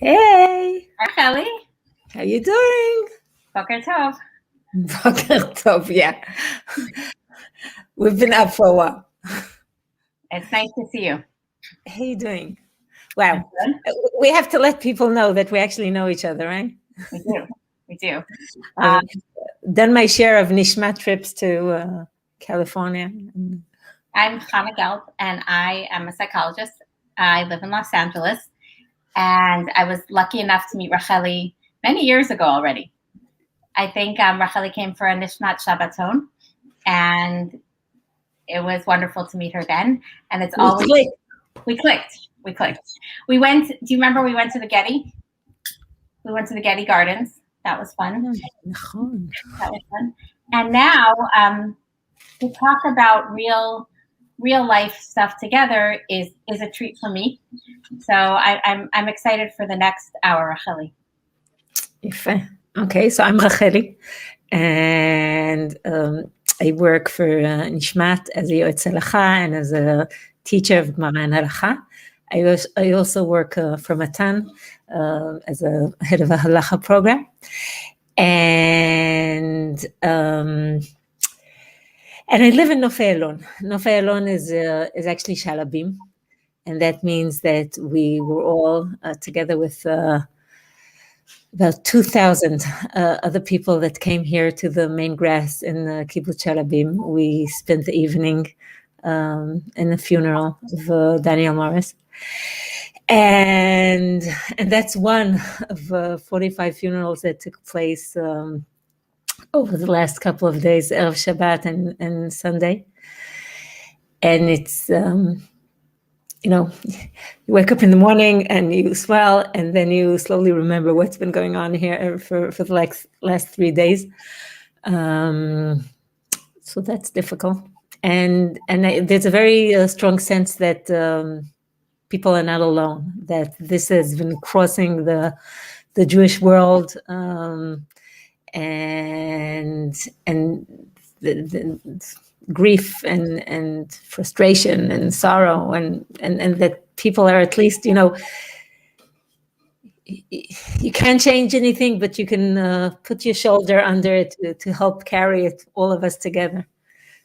Hey, Racheli, how you doing? Boker Tov. Boker Tov, yeah. We've been up for a while. It's nice to see you. How you doing? I'm Wow. good. We have to let people know that we actually know each other, right? We do. We do. I've done my share of Nishma trips to California. I'm Chana Gelb, and I am a psychologist. I live in Los Angeles, and I was lucky enough to meet Racheli many years ago already. I think Racheli came for a Nishmat Shabbaton, and it was wonderful to meet her then. And it's always we clicked. We went. Do you remember we went to the Getty? We went to the Getty Gardens. That was fun. That was fun. And now to talk about real life stuff together is a treat for me. So I'm excited for the next hour, Racheli. Okay, so I'm Racheli, and I work for Nishmat as a Yoetz Halacha and as a teacher of Gemara and Halacha. I also work for Matan as a head of a Halacha program, and I live in Nofei Elon. Nofei Elon is actually Shalabim, and that means that we were all together with about 2,000 other people that came here to the main grass in Kibbutz Shalabim. We spent the evening in the funeral of Daniel Morris. And that's one of 45 funerals that took place over the last couple of days, Erev Shabbat and Sunday. And it's, you wake up in the morning and you swell, and then you slowly remember what's been going on here for the last 3 days. So that's difficult. And there's a very strong sense that people are not alone, that this has been crossing the Jewish world, and the grief and frustration and sorrow, and that people are at least, you can't change anything, but you can put your shoulder under it to help carry it, all of us together.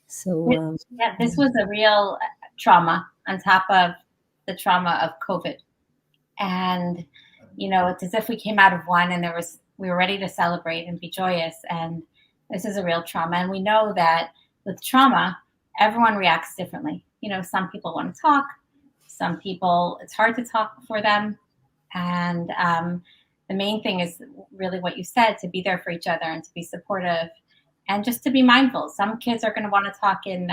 So this was a real trauma on top of the trauma of COVID, and it's as if we came out of one and we were ready to celebrate and be joyous, and this is a real trauma. And we know that with trauma, everyone reacts differently. Some people want to talk, some people it's hard to talk for them, and the main thing is really what you said, to be there for each other and to be supportive and just to be mindful. Some kids are going to want to talk in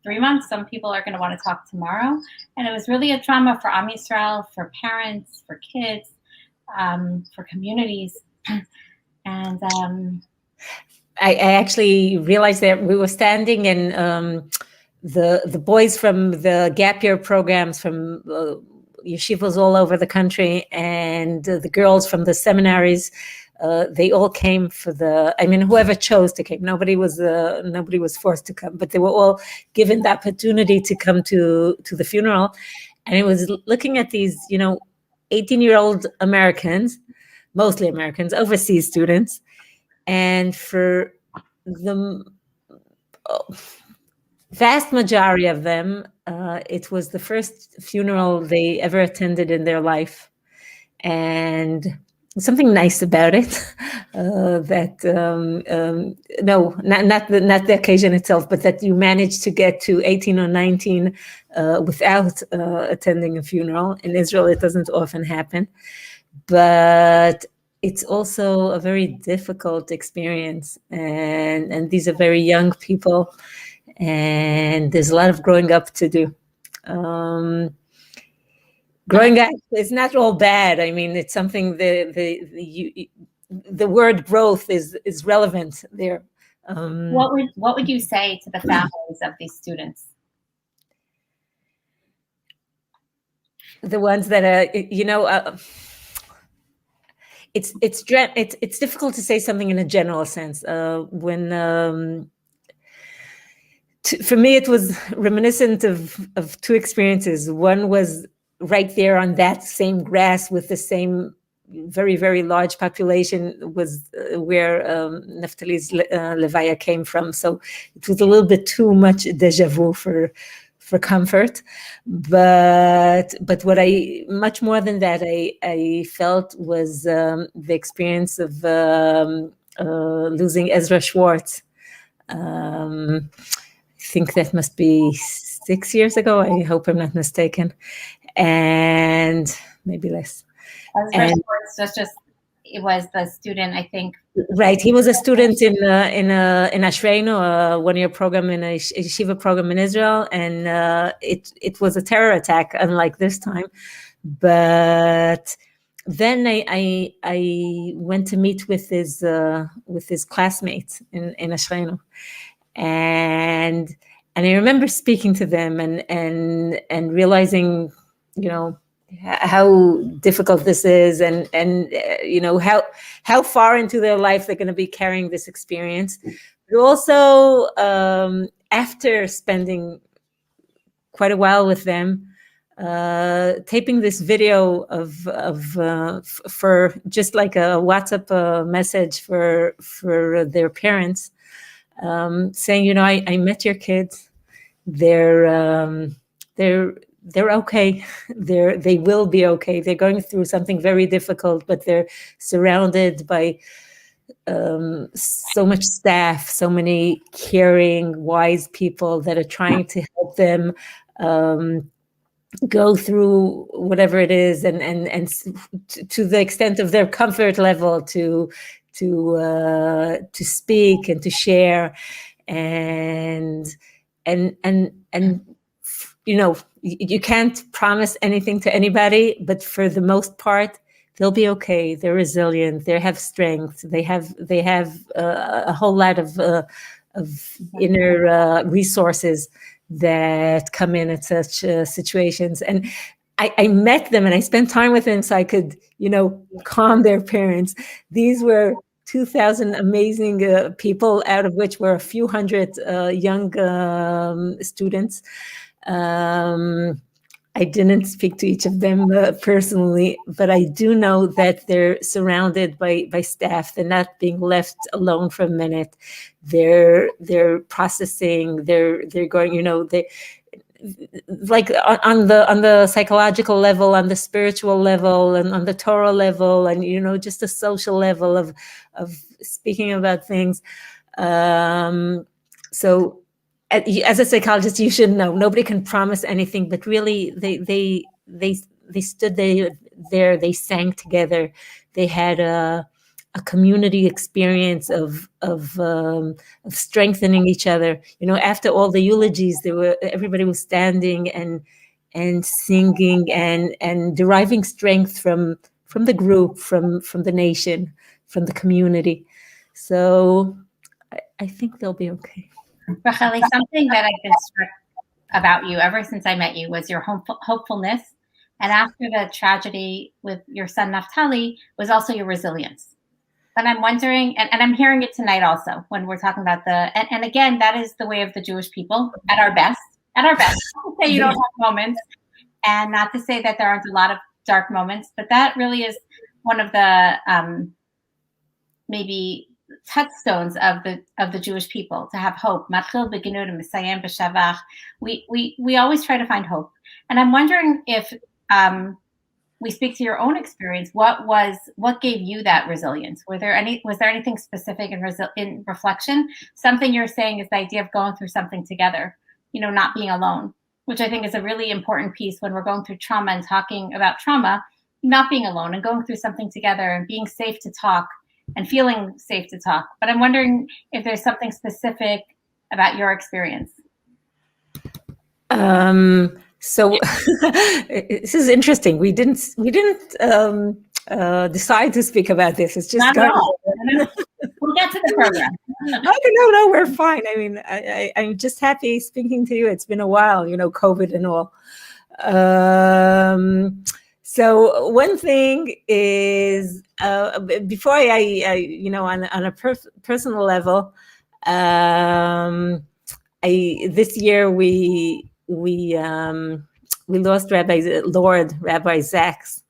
3 months. Some people are going to want to talk tomorrow. And it was really a trauma for Am Yisrael, for parents, for kids, for communities. And I actually realized that we were standing and the boys from the gap year programs from yeshivas all over the country, and the girls from the seminaries, they all came for whoever chose to come. Nobody was forced to come, but they were all given the opportunity to come to the funeral. And it was looking at these, 18-year-old Americans, mostly Americans, overseas students. And for the vast majority of them, it was the first funeral they ever attended in their life. And something nice about it, that not the occasion itself, but that you managed to get to 18 or 19 without attending a funeral. In Israel, it doesn't often happen, but it's also a very difficult experience, and these are very young people, and there's a lot of growing up to do. Growing up is not all bad. I mean, it's something the word growth is relevant there. What would you say to the families of these students? The ones that are, it's difficult to say something in a general sense. For me, it was reminiscent of two experiences. One was right there on that same grass with the same very, very large population was where Naftali's Levaya came from. So it was a little bit too much deja vu for comfort. But what I, much more than that, I felt was the experience of losing Ezra Schwartz. I think that must be 6 years ago. I hope I'm not mistaken. And maybe less. It was the student, I think. Right, he was a student in Ashreinu, a one-year program in a yeshiva program in Israel, and it was a terror attack, unlike this time. But then I went to meet with his classmates in Ashreinu, and I remember speaking to them and realizing, how difficult this is, and how far into their life they're going to be carrying this experience. But also, after spending quite a while with them, taping this video for just like a WhatsApp message for their parents, saying, I met your kids. They're okay. They will be okay. They're going through something very difficult, but they're surrounded by so much staff, so many caring, wise people that are trying to help them go through whatever it is, and to the extent of their comfort level to speak and to share, and you can't promise anything to anybody, but for the most part, they'll be okay. They're resilient. They have strength. They have a whole lot of inner resources that come in at such situations. And I met them and I spent time with them so I could, calm their parents. These were 2,000 amazing people, out of which were a few hundred young students. I didn't speak to each of them personally, but I do know that they're surrounded by staff. They're not being left alone for a minute. They're processing. They're going. They like on the psychological level, on the spiritual level, and on the Torah level, and just a social level of speaking about things. So. As a psychologist, you should know nobody can promise anything, but really they stood there, they sang together, they had a community experience of strengthening each other. After all the eulogies, everybody was standing and singing and deriving strength from the group, from the nation, from the community. So I think they'll be okay. Racheli, something that I've been struck about you ever since I met you was your hopefulness. And after the tragedy with your son Naftali was also your resilience. And I'm wondering, and I'm hearing it tonight also when we're talking about and again, that is the way of the Jewish people at our best. Not to say you don't have moments, and not to say that there aren't a lot of dark moments, but that really is one of the maybe touchstones of the Jewish people, to have hope. We always try to find hope, and I'm wondering if we speak to your own experience. What gave you that resilience? Was there anything specific in reflection? Something you're saying is the idea of going through something together, not being alone, which I think is a really important piece when we're going through trauma and talking about trauma, not being alone and going through something together and being safe to talk and feeling safe to talk. But I'm wondering if there's something specific about your experience. So this is interesting. We didn't decide to speak about this. It's just we'll get to the program. No, we're fine. I mean, I'm just happy speaking to you. It's been a while, COVID and all. So one thing is, before I on a personal level, this year we lost Rabbi Sachs,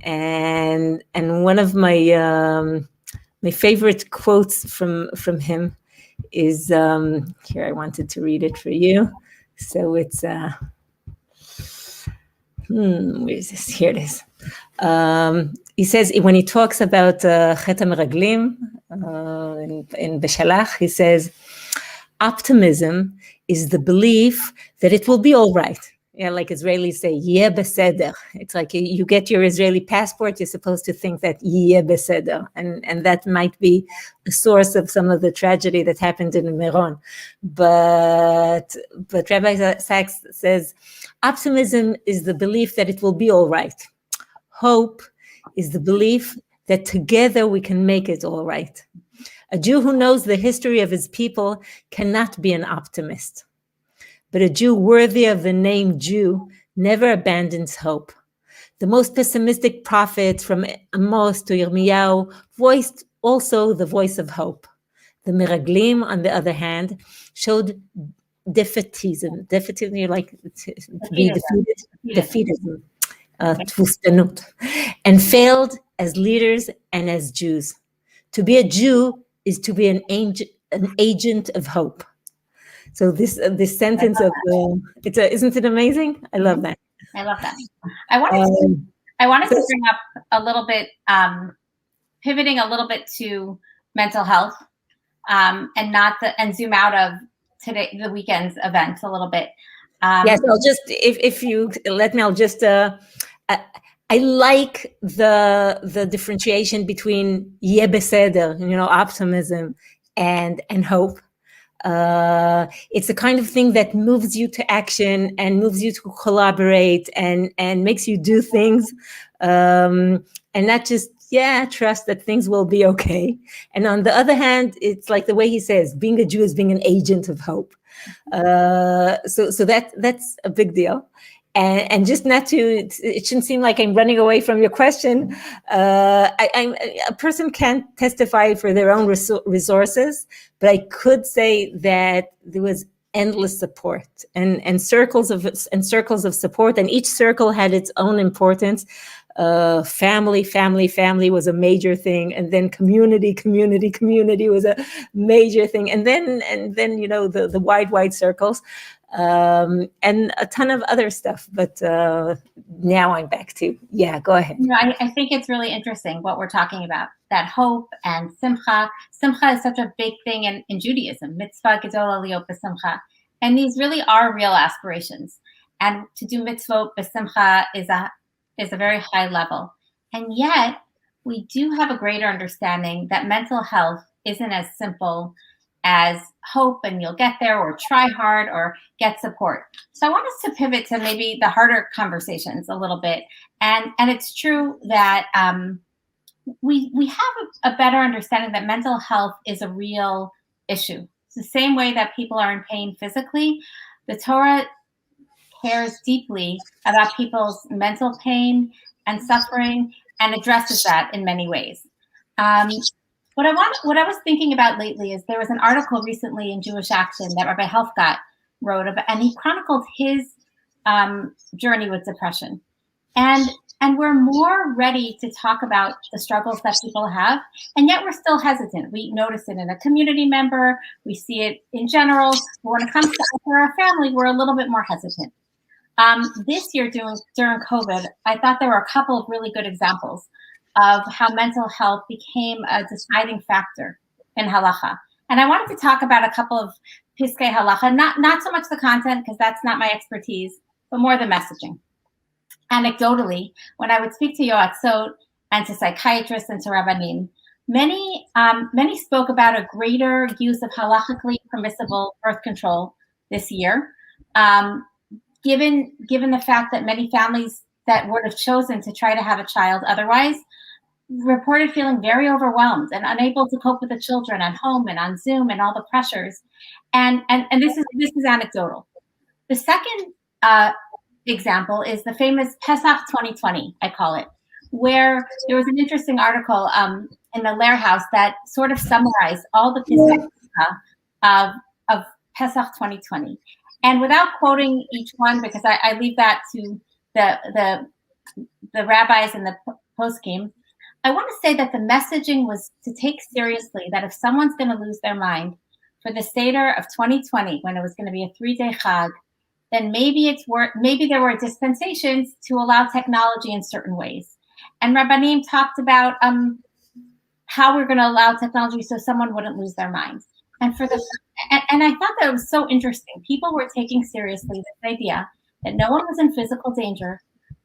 and one of my favorite quotes from him is here. I wanted to read it for you, so it's where is this? Here it is. He says, when he talks about Chet HaMeraglim in Beshalach, he says, optimism is the belief that it will be all right. Yeah, like Israelis say, yeh beseder. It's like you get your Israeli passport, you're supposed to think that yeh beseder. And that might be the source of some of the tragedy that happened in Meron. But Rabbi Sachs says, optimism is the belief that it will be all right. Hope is the belief that together we can make it all right. A Jew who knows the history of his people cannot be an optimist. But a Jew worthy of the name Jew never abandons hope. The most pessimistic prophets from Amos to Yirmiyahu voiced also the voice of hope. The Meraglim, on the other hand, showed defeatism. Defeatism, you're like to be defeatism. Tvustanut, and failed as leaders and as Jews. To be a Jew is to be an agent of hope. So this sentence of isn't it amazing? I love that. I love that. I wanted to bring up a little bit, pivoting a little bit to mental health, and zoom out of the weekend's events a little bit. Yes, I'll just if you let me, I'll just. I like the differentiation between yeh beseder, optimism, and hope. It's the kind of thing that moves you to action and moves you to collaborate and makes you do things, and not just trust that things will be okay. And on the other hand, it's like the way he says, being a Jew is being an agent of hope. So that's a big deal. And just not to, it shouldn't seem like I'm running away from your question. A person can't testify for their own resources, but I could say that there was endless support and circles of support, and each circle had its own importance. Family was a major thing, and then community was a major thing, and then the wide circles. And a ton of other stuff, but now I'm back to, go ahead. I think it's really interesting what we're talking about, that hope and simcha. Simcha is such a big thing in Judaism, mitzvah gedola liot b'simcha. And these really are real aspirations. And to do mitzvot b'simcha is a very high level. And yet, we do have a greater understanding that mental health isn't as simple as hope and you'll get there, or try hard, or get support. So I want us to pivot to maybe the harder conversations a little bit. And it's true that we have a better understanding that mental health is a real issue. It's the same way that people are in pain physically. The Torah cares deeply about people's mental pain and suffering and addresses that in many ways. What I was thinking about lately is there was an article recently in Jewish Action that Rabbi Helfgott wrote about, and he chronicled his journey with depression. And we're more ready to talk about the struggles that people have, and yet we're still hesitant. We notice it in a community member, we see it in general. But when it comes to our family, we're a little bit more hesitant. This year during COVID, I thought there were a couple of really good examples of how mental health became a deciding factor in halacha. And I wanted to talk about a couple of piskei halacha, not so much the content, because that's not my expertise, but more the messaging. Anecdotally, when I would speak to yoatzot and to psychiatrists and to rabbanim, many spoke about a greater use of halachically permissible birth control this year, given the fact that many families that would have chosen to try to have a child otherwise reported feeling very overwhelmed and unable to cope with the children at home and on Zoom and all the pressures. And this is anecdotal. The second example is the famous Pesach 2020, I call it, where there was an interesting article in the Lehr House that sort of summarized all the Pesach of Pesach 2020. And without quoting each one, because I leave that to the rabbis and the post-game, I want to say that the messaging was to take seriously that if someone's going to lose their mind for the Seder of 2020, when it was going to be a 3-day Chag, then maybe there were dispensations to allow technology in certain ways. And Rabbanim talked about how we're going to allow technology so someone wouldn't lose their minds. And I thought that was so interesting. People were taking seriously this idea that no one was in physical danger,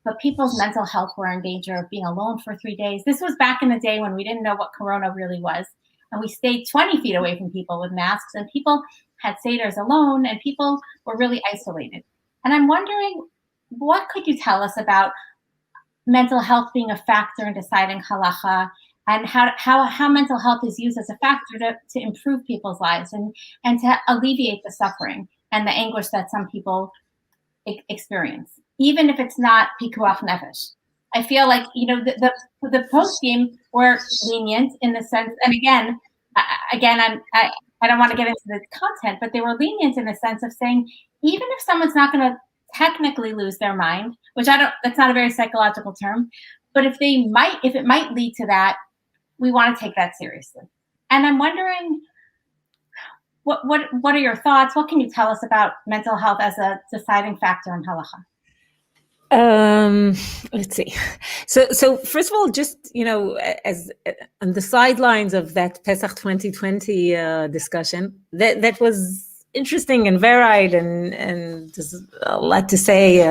but people's mental health were in danger of being alone for 3 days. This was back in the day when we didn't know what Corona really was. And we stayed 20 feet away from people with masks, and people had seders alone, and people were really isolated. And I'm wondering, what could you tell us about mental health being a factor in deciding halacha, and how mental health is used as a factor to improve people's lives and to alleviate the suffering and the anguish that some people experience, even if it's not pikuach nefesh. I feel like, the post game were lenient in the sense, and again, I don't want to get into the content, but they were lenient in the sense of saying, even if someone's not going to technically lose their mind, which that's not a very psychological term, but if it might lead to that, we want to take that seriously. And I'm wondering, what are your thoughts? What can you tell us about mental health as a deciding factor in halacha? Let's see. So first of all, just, as on the sidelines of that Pesach 2020 discussion, that was interesting and varied, and there's a lot to say.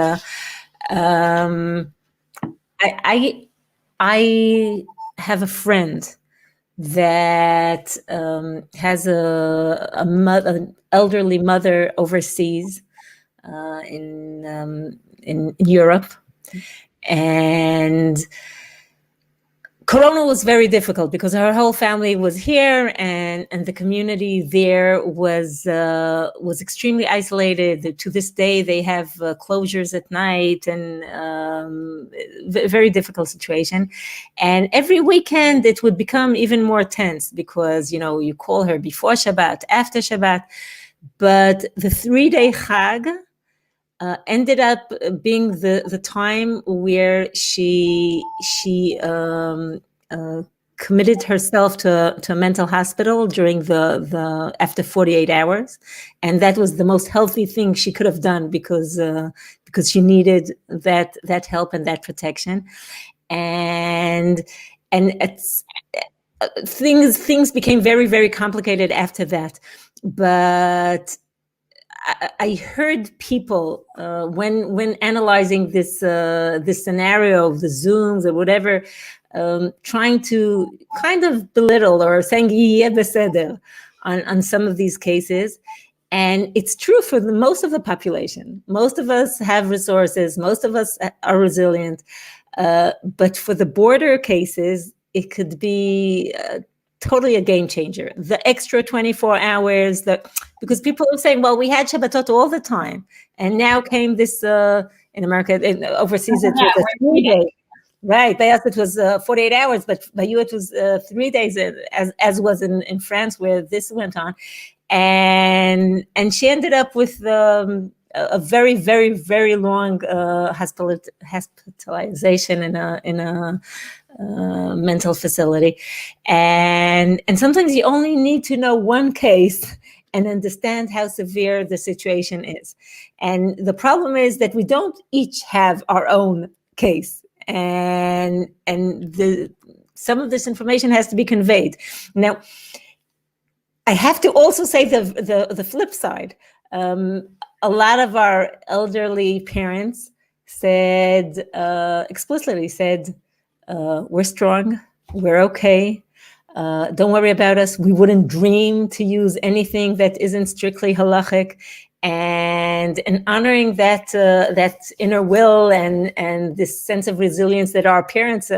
I have a friend that has an elderly mother overseas in Europe, and Corona was very difficult because her whole family was here, and the community there was extremely isolated. To this day, they have closures at night, and very difficult situation. And every weekend, it would become even more tense because you call her before Shabbat, after Shabbat, but the 3-day Chag ended up being the time where she committed herself to a mental hospital during the after 48 hours, and that was the most healthy thing she could have done because she needed that help and that protection, and it's things became very, very complicated after that, but I heard people when analyzing this scenario of the Zooms or whatever, trying to kind of belittle or saying "Yeh beseder" on some of these cases, and it's true for most of the population. Most of us have resources. Most of us are resilient, but for the border cases, it could be totally a game changer. The extra 24 hours, because people are saying, well, we had Shabbatot all the time, and now came this in America, overseas it was a 3 day. Right, by us it was 48 hours, but by you it was 3 days, as was in France where this went on, and she ended up with a very, very, very long hospitalization in a mental facility, and sometimes you only need to know one case and understand how severe the situation is. And the problem is that we don't each have our own case, and some of this information has to be conveyed. Now, I have to also say the flip side. A lot of our elderly parents explicitly said, we're strong, we're okay, don't worry about us. We wouldn't dream to use anything that isn't strictly halachic, and honoring that inner will and this sense of resilience that our parents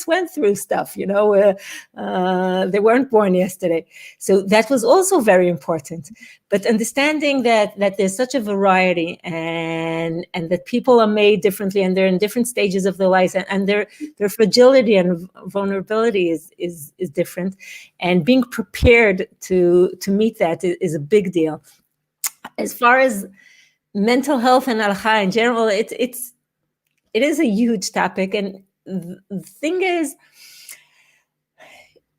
went through stuff. They weren't born yesterday, so that was also very important. But understanding that there's such a variety, and that people are made differently, and they're in different stages of their lives, and their fragility and vulnerability is different, and being prepared to meet that is a big deal. As far as mental health and halacha in general, it is a huge topic, and the thing is,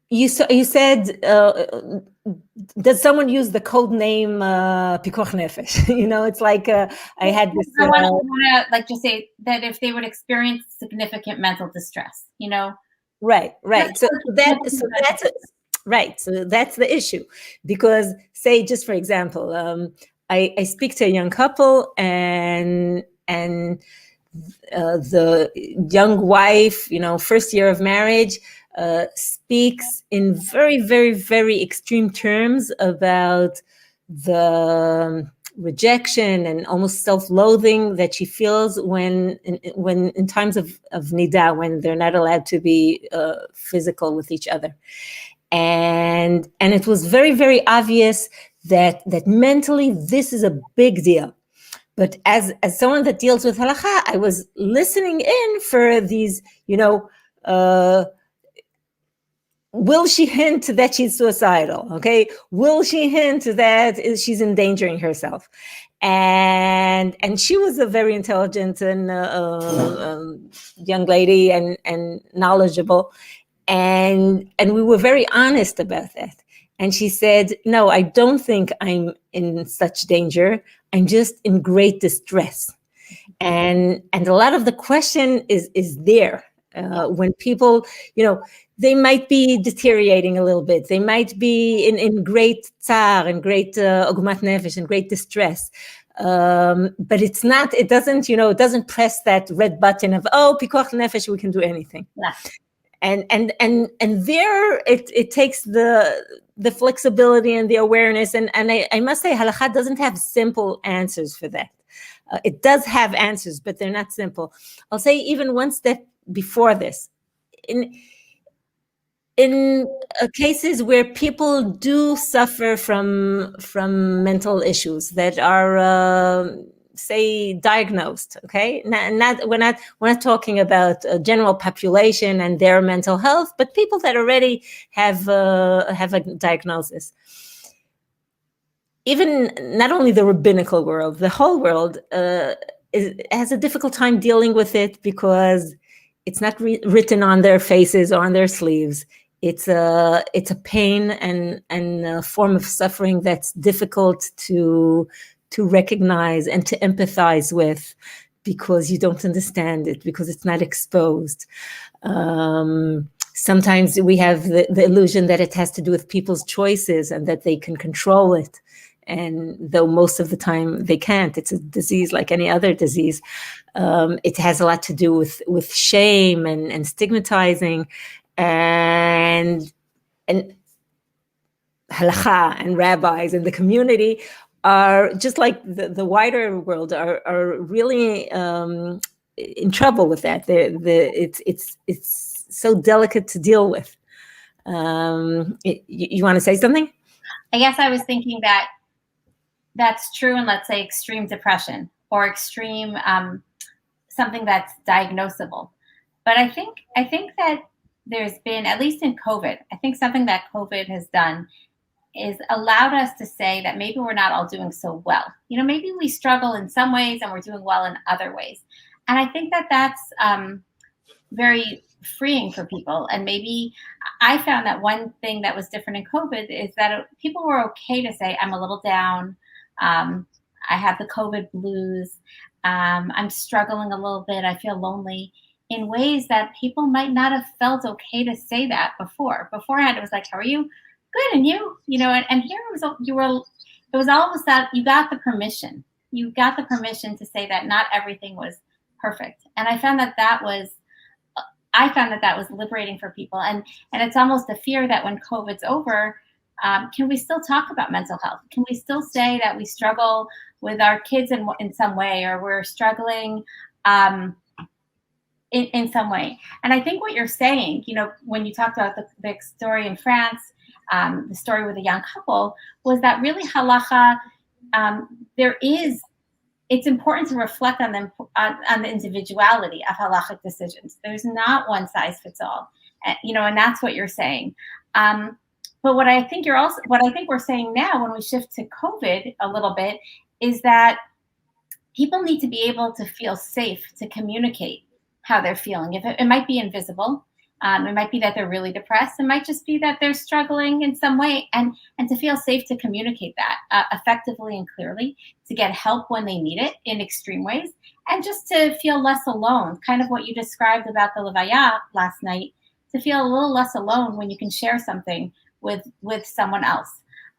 you said, does someone use the code name Pikuach Nefesh? It's like I had this. I want to like just say that if they would experience significant mental distress, Right. So that's right. So that's the issue, because say, just for example, I speak to a young couple, and the young wife, first year of marriage, speaks in very, very, very extreme terms about the rejection and almost self-loathing that she feels when in times of nida, when they're not allowed to be physical with each other, and it was very, very obvious that mentally this is a big deal. But as someone that deals with halacha, I was listening in for these, will she hint that she's suicidal? Okay. Will she hint that she's endangering herself? And she was a very intelligent and young lady, and knowledgeable. And we were very honest about that. And she said, no, I don't think I'm in such danger. I'm just in great distress. And a lot of the question is there. When people, they might be deteriorating a little bit. They might be in great tsar and great ogmat nefesh and great distress. But it's not, it doesn't press that red button of, pikuach nefesh, we can do anything. Yeah. And there it takes the flexibility and the awareness. And I must say, halacha doesn't have simple answers for that. It does have answers, but they're not simple. I'll say even one step before this. In cases where people do suffer from mental issues that are say diagnosed, okay, we're not talking about a general population and their mental health, but people that already have a diagnosis. Even not only the rabbinical world, the whole world has a difficult time dealing with it, because it's not written on their faces or on their sleeves. It's a pain and a form of suffering that's difficult to recognize and to empathize with, because you don't understand it, because it's not exposed. Sometimes we have the illusion that it has to do with people's choices and that they can control it. And though most of the time they can't, it's a disease like any other disease. It has a lot to do with shame and stigmatizing, and halacha and rabbis and the community are, just like the wider world, are really in trouble with that. It's so delicate to deal with. You want to say something? I guess I was thinking that that's true in, let's say, extreme depression or extreme something that's diagnosable. But I think that there's been, at least in COVID, I think something that COVID has done is allowed us to say that maybe we're not all doing so well. Maybe we struggle in some ways and we're doing well in other ways. And I think that that's very freeing for people. And maybe I found that one thing that was different in COVID is that people were okay to say, I'm a little down. I have the COVID blues. I'm struggling a little bit. I feel lonely, in ways that people might not have felt okay to say that before. Beforehand, it was like, how are you? Good. And you? And here it was all of a sudden, you got the permission. You got the permission to say that not everything was perfect. And I found that was liberating for people. And it's almost a fear that when COVID's over, can we still talk about mental health? Can we still say that we struggle with our kids in some way, or we're struggling in some way? And I think what you're saying, when you talked about the story in France, the story with a young couple, was that really halacha, it's important to reflect on them, on the individuality of halachic decisions. There's not one size fits all, and that's what you're saying. But what I think we're saying now, when we shift to COVID a little bit, is that people need to be able to feel safe to communicate how they're feeling. If it might be invisible, it might be that they're really depressed. It might just be that they're struggling in some way, and to feel safe to communicate that effectively and clearly, to get help when they need it in extreme ways, and just to feel less alone. Kind of what you described about the levaya last night, to feel a little less alone when you can share something with someone else.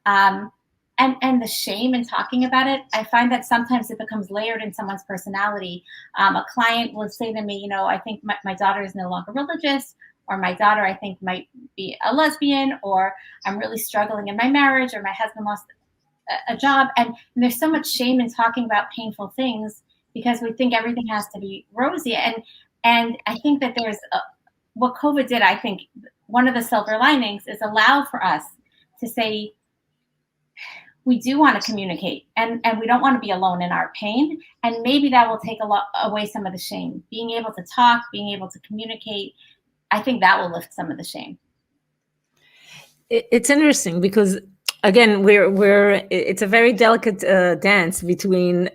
And the shame in talking about it, I find that sometimes it becomes layered in someone's personality. A client will say to me, I think my daughter is no longer religious, or my daughter, I think, might be a lesbian, or I'm really struggling in my marriage, or my husband lost a job. And there's so much shame in talking about painful things because we think everything has to be rosy. And I think that what COVID did, I think one of the silver linings is allow for us to say, we do want to communicate, and we don't want to be alone in our pain. And maybe that will take away some of the shame. Being able to talk, being able to communicate, I think that will lift some of the shame. It's interesting because, again, it's a very delicate dance between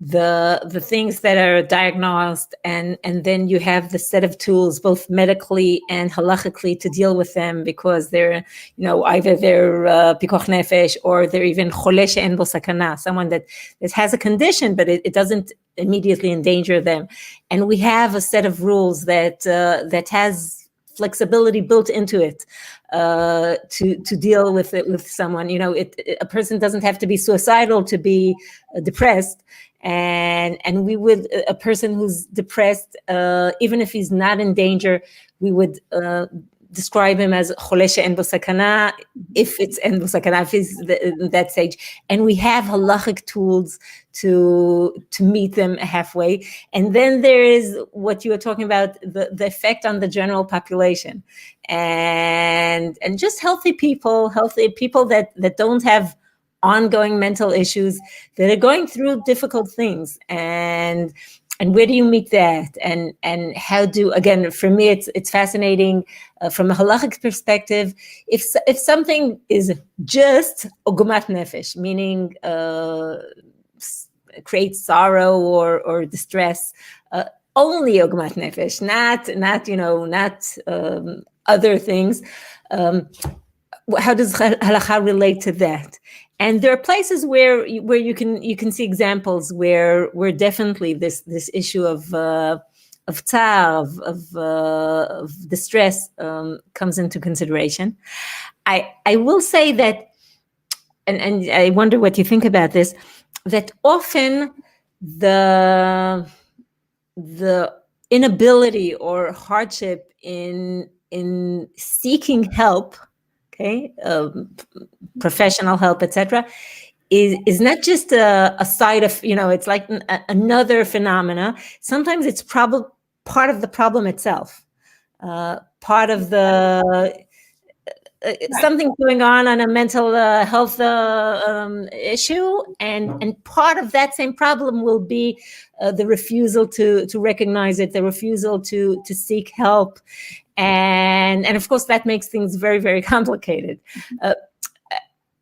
the things that are diagnosed, and then you have the set of tools, both medically and halachically, to deal with them, because they're, either they're pikuach nefesh, or they're even chole she'en bo sakana, someone that has a condition, but it doesn't immediately endanger them. And we have a set of rules that has flexibility built into it to deal with it with someone. A person doesn't have to be suicidal to be depressed, and a person who's depressed, even if he's not in danger, we would describe him as chole she'en bo sakana, if it's en bo sakana, if he's in that stage. And we have halachic tools to meet them halfway. And then there is what you were talking about, the effect on the general population, and just healthy people that don't have ongoing mental issues, that are going through difficult things. And where do you meet that? And how again, for me, it's fascinating from a halachic perspective. If something is just ogumat nefesh, meaning creates sorrow or distress, only ogumat nefesh, not other things. How does halacha relate to that? And there are places where you can see examples where definitely this issue of tsar, of distress, comes into consideration. I will say that, and I wonder what you think about this, that often the inability or hardship in seeking help, professional help, etc., is not just a side of, it's like another phenomena. Sometimes it's probably part of the problem itself, part of the something going on a mental health issue, and part of that same problem will be the refusal to recognize it, the refusal to seek help, and of course that makes things very, very complicated.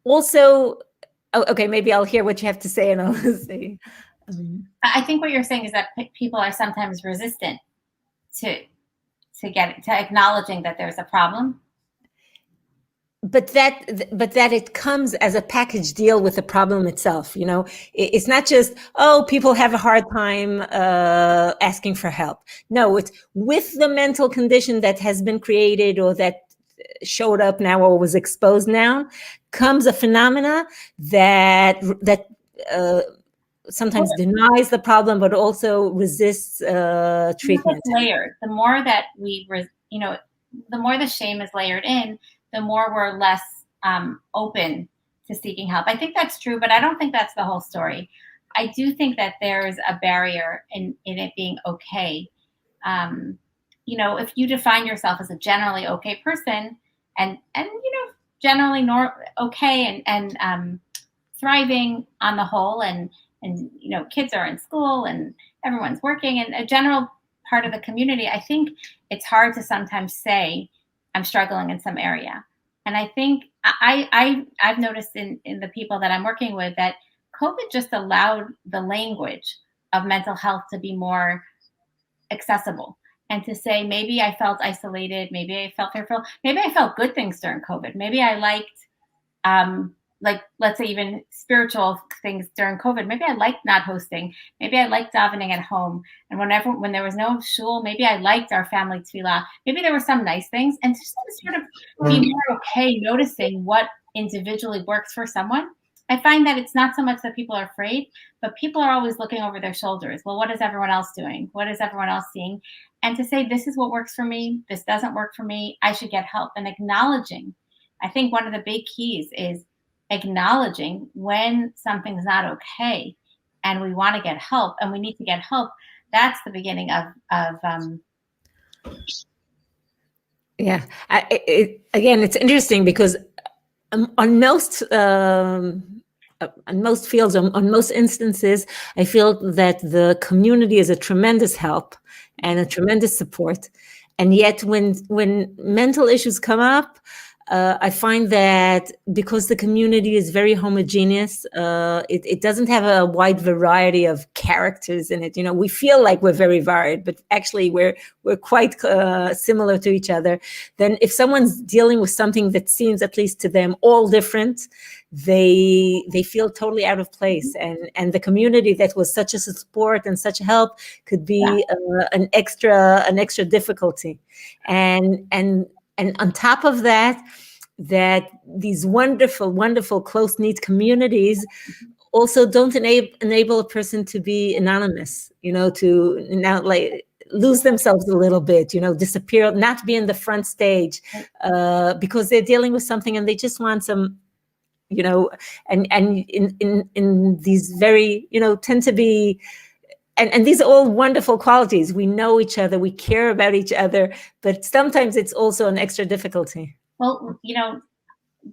Also, okay, maybe I'll hear what you have to say, and I'll say. I think what you're saying is that people are sometimes resistant to acknowledging that there's a problem. But that it comes as a package deal with the problem itself. It's not just, people have a hard time asking for help. No, it's with the mental condition that has been created, or that showed up now, or was exposed now, comes a phenomena that sometimes denies the problem, but also resists treatment. It's layered. The more that the more the shame is layered in, the more we're less open to seeking help. I think that's true, but I don't think that's the whole story. I do think that there's a barrier in it being okay. If you define yourself as a generally okay person, and generally okay and thriving on the whole, and kids are in school and everyone's working, and a general part of the community, I think it's hard to sometimes say, I'm struggling in some area. And I think I've noticed in the people that I'm working with that COVID just allowed the language of mental health to be more accessible, and to say, maybe I felt isolated, maybe I felt fearful, maybe I felt good things during COVID. Maybe I liked, like, let's say even spiritual things during COVID. Maybe I liked not hosting. Maybe I liked davening at home. And when there was no shul, maybe I liked our family tefillah. Maybe there were some nice things. And just to sort of be more okay noticing what individually works for someone. I find that it's not so much that people are afraid, but people are always looking over their shoulders. Well, what is everyone else doing? What is everyone else seeing? And to say, this is what works for me. This doesn't work for me. I should get help. And acknowledging. I think one of the big keys is acknowledging when something's not okay and we want to get help and we need to get help. That's the beginning of yeah. Again, it's interesting because on most fields, on most instances, I feel that the community is a tremendous help and a tremendous support. And yet when mental issues come up, I find that because the community is very homogeneous, it doesn't have a wide variety of characters in it. You know, we feel like we're very varied, but actually we're quite similar to each other. Then if someone's dealing with something that seems, at least to them, all different, they feel totally out of place. And the community that was such a support and such help could be an extra difficulty. And on top of that these wonderful, wonderful, close-knit communities also don't enable a person to be anonymous, you know, to now like lose themselves a little bit, you know, disappear, not be in the front stage, because they're dealing with something and they just want some, you know, and in these very, you know, tend to be. And these are all wonderful qualities. We know each other, we care about each other, but sometimes it's also an extra difficulty. Well, you know,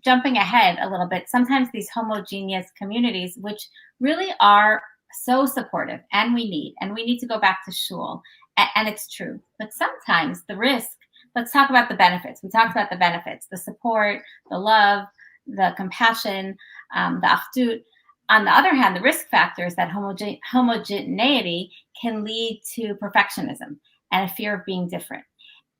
jumping ahead a little bit, sometimes these homogeneous communities, which really are so supportive and we need to go back to shul, and it's true. But sometimes the risk, let's talk about the benefits. We talked about the benefits, the support, the love, the compassion, the achdut. On the other hand, the risk factors that homogeneity can lead to perfectionism and a fear of being different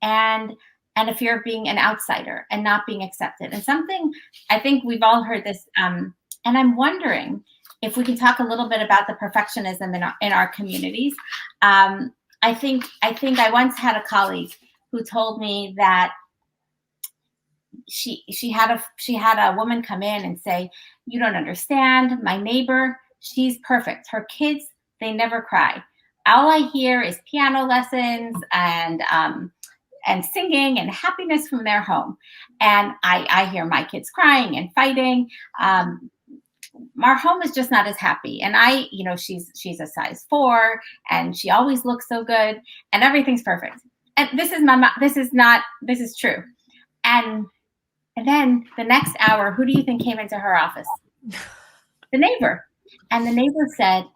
and a fear of being an outsider and not being accepted. And something, I think we've all heard this, and I'm wondering if we can talk a little bit about the perfectionism in our communities. I think I once had a colleague who told me that she had a woman come in and say, "You don't understand. My neighbor, she's perfect. Her kids, they never cry. All I hear is piano lessons and singing and happiness from their home. And I hear my kids crying and fighting. Our home is just not as happy. And she's a size 4 and she always looks so good and everything's perfect. And this is true." And then the next hour, who do you think came into her office? The neighbor. And the neighbor said,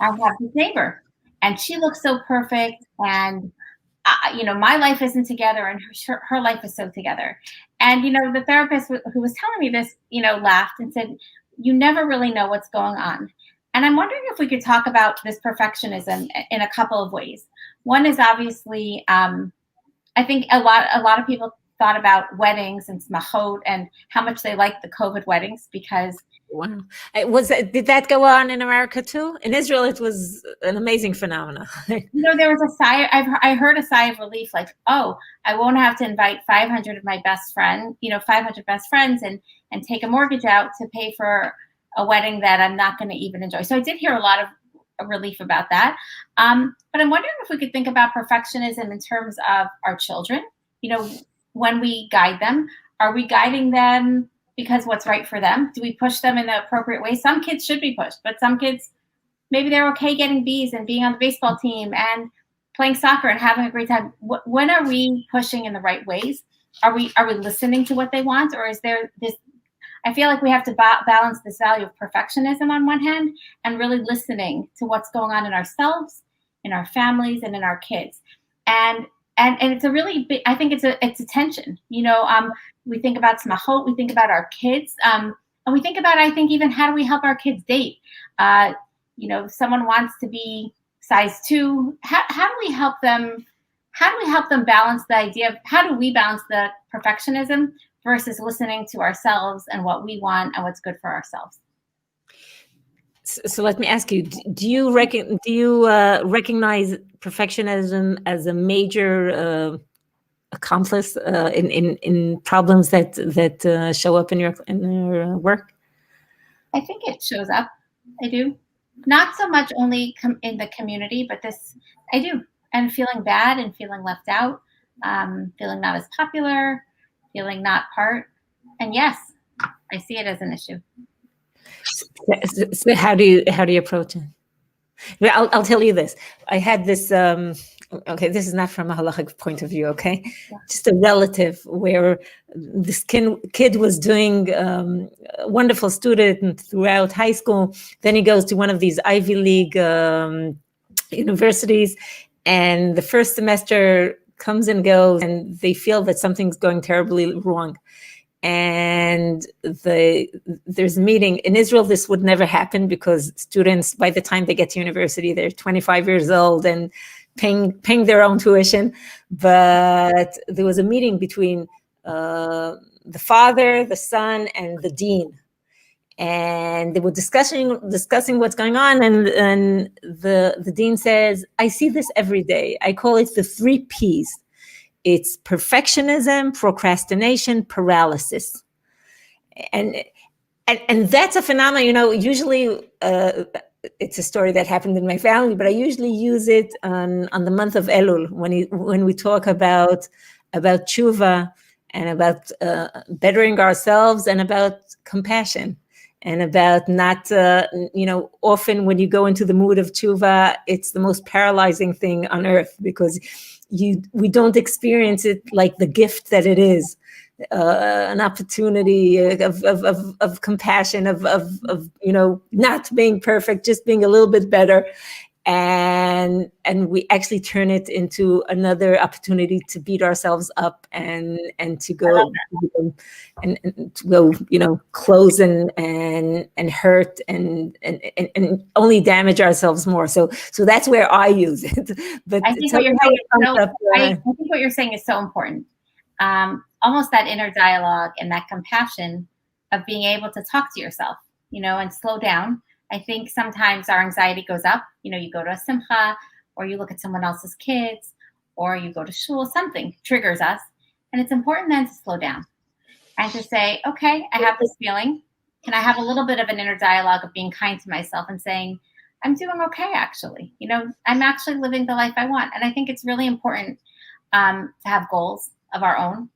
"I have this neighbor and she looks so perfect. And, my life isn't together and her life is so together." And, the therapist who was telling me this, laughed and said, "You never really know what's going on." And I'm wondering if we could talk about this perfectionism in a couple of ways. One is obviously, I think a lot of people thought about weddings and smachot and how much they liked the COVID weddings because. Wow. Did that go on in America too? In Israel, it was an amazing phenomenon. There was a sigh. I heard a sigh of relief, like, oh, I won't have to invite 500 of my best friends, 500 best friends and take a mortgage out to pay for a wedding that I'm not going to even enjoy. So I did hear a lot of relief about that. But I'm wondering if we could think about perfectionism in terms of our children. When we guide them, are we guiding them because what's right for them? Do we push them in the appropriate way? Some kids should be pushed, but some kids, maybe they're okay getting B's and being on the baseball team and playing soccer and having a great time. When are we pushing in the right ways? Are we listening to what they want? Or is there this, I feel like we have to balance this value of perfectionism on one hand and really listening to what's going on in ourselves, in our families, and in our kids. And it's a really big, I think it's a tension. We think about smachot, we think about our kids, and we think about, I think, even how do we help our kids date? Someone wants to be size 2. How do we help them? How do we help them balance the idea of how do we balance the perfectionism versus listening to ourselves and what we want and what's good for ourselves? So let me ask you: do you recognize perfectionism as a major accomplice in problems that show up in your work? I think it shows up. I do. Not so much only in the community, but this I do. And feeling bad and feeling left out, feeling not as popular, feeling not part. And yes, I see it as an issue. So how do you approach it? Well, I'll tell you this. I had this. Okay, this is not from a halachic point of view. Okay, Yeah. Just a relative where this kid was doing a wonderful student throughout high school. Then he goes to one of these Ivy League universities, and the first semester comes and goes, and they feel that something's going terribly wrong. And there's a meeting in Israel. This would never happen because students, by the time they get to university, they're 25 years old and paying their own tuition. But there was a meeting between the father, the son, and the dean, and they were discussing what's going on. And the dean says, "I see this every day. I call it the 3 Ps. It's perfectionism, procrastination, paralysis." And that's a phenomenon, usually it's a story that happened in my family, but I usually use it on the month of Elul when we talk about tshuva and about bettering ourselves and about compassion and about not, often when you go into the mood of tshuva, it's the most paralyzing thing on earth because we don't experience it like the gift that it is, an opportunity of compassion, of not being perfect, just being a little bit better, and we actually turn it into another opportunity to beat ourselves up and to go and to go close and hurt and only damage ourselves more. So that's where I use it. But I think what you're saying is so important. Almost that inner dialogue and that compassion of being able to talk to yourself, and slow down. I think sometimes our anxiety goes up. You go to a simcha, or you look at someone else's kids, or you go to shul, something triggers us. And it's important then to slow down and to say, okay, I have this feeling. Can I have a little bit of an inner dialogue of being kind to myself and saying, I'm doing okay, actually. I'm actually living the life I want. And I think it's really important to have goals of our own,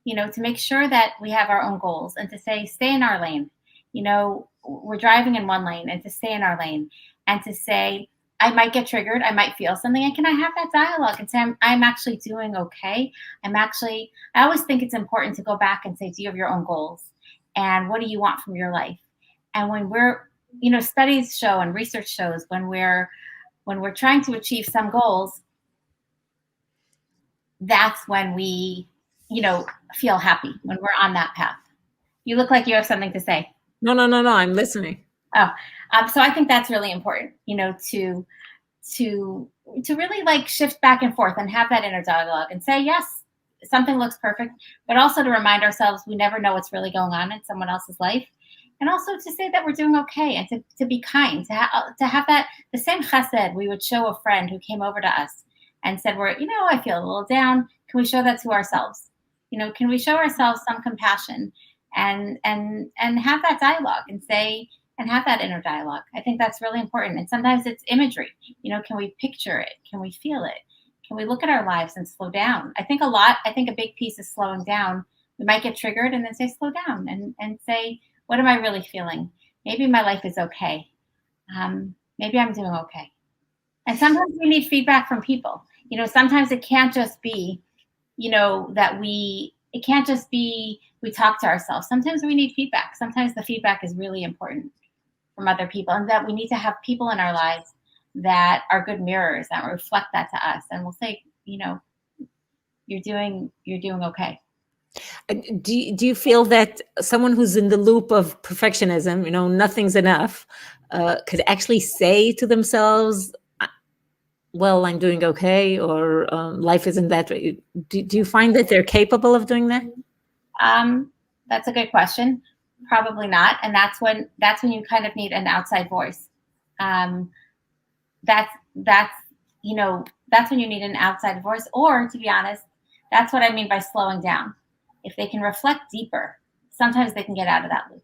to make sure that we have our own goals and to say, stay in our lane. We're driving in one lane, and to stay in our lane and to say, I might get triggered. I might feel something. And can I have that dialogue and say, I'm actually doing okay. I always think it's important to go back and say, do you have your own goals? And what do you want from your life? And when we're, studies show and research shows when we're trying to achieve some goals, that's when we, feel happy, when we're on that path. You look like you have something to say. No, I'm listening. Oh, so I think that's really important, to really shift back and forth and have that inner dialogue and say, yes, something looks perfect, but also to remind ourselves we never know what's really going on in someone else's life. And also to say that we're doing okay and to be kind, to have that, the same chesed we would show a friend who came over to us and said, I feel a little down. Can we show that to ourselves? Can we show ourselves some compassion and have that dialogue and say, and have that inner dialogue? I think that's really important. And sometimes it's imagery. Can we picture it? Can we feel it? Can we look at our lives and slow down? I think a big piece is slowing down. We might get triggered and then say, slow down and say, what am I really feeling? Maybe my life is okay. Maybe I'm doing okay. And sometimes we need feedback from people. Sometimes it can't just be, it can't just be we talk to ourselves. Sometimes we need feedback. Sometimes the feedback is really important from other people, and that we need to have people in our lives that are good mirrors that reflect that to us. And we'll say, you're doing okay. Do you feel that someone who's in the loop of perfectionism, nothing's enough, could actually say to themselves, well, I'm doing okay, or life isn't that way. Do you find that they're capable of doing that? That's a good question. Probably not, and that's when you kind of need an outside voice. Um, that's that's when you need an outside voice, or to be honest, that's what I mean by slowing down. If they can reflect deeper, sometimes they can get out of that loop.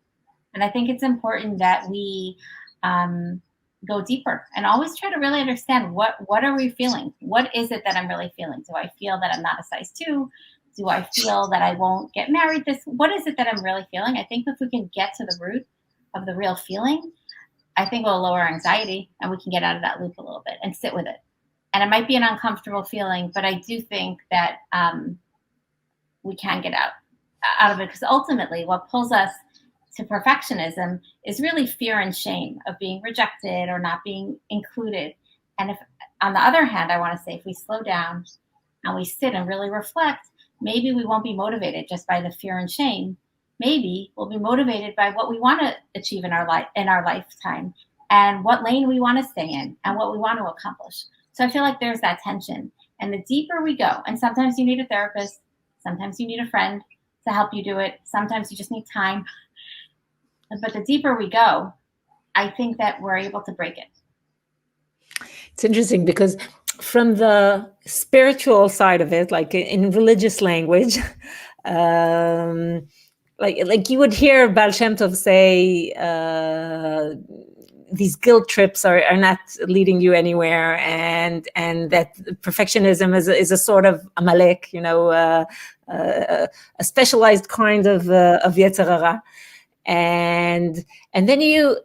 And I think it's important that we um, go deeper and always try to really understand what are we feeling? What is it that I'm really feeling? Do I feel that I'm not a size 2? Do I feel that I won't get married? What is it that I'm really feeling? I think if we can get to the root of the real feeling, I think we'll lower anxiety and we can get out of that loop a little bit and sit with it. And it might be an uncomfortable feeling, but I do think that we can get out of it, because ultimately what pulls us to perfectionism is really fear and shame of being rejected or not being included. And if, on the other hand, I want to say, if we slow down and we sit and really reflect, maybe we won't be motivated just by the fear and shame. Maybe we'll be motivated by what we want to achieve in our lifetime, and what lane we want to stay in, and what we want to accomplish. So I feel like there's that tension. And the deeper we go, and sometimes you need a therapist, sometimes you need a friend to help you do it, sometimes you just need time. But the deeper we go, I think that we're able to break it. It's interesting because from the spiritual side of it, like in religious language, like you would hear Baal Shem Tov say, these guilt trips are not leading you anywhere, and that perfectionism is a sort of Amalek, a specialized kind of Yetzer Hara. And then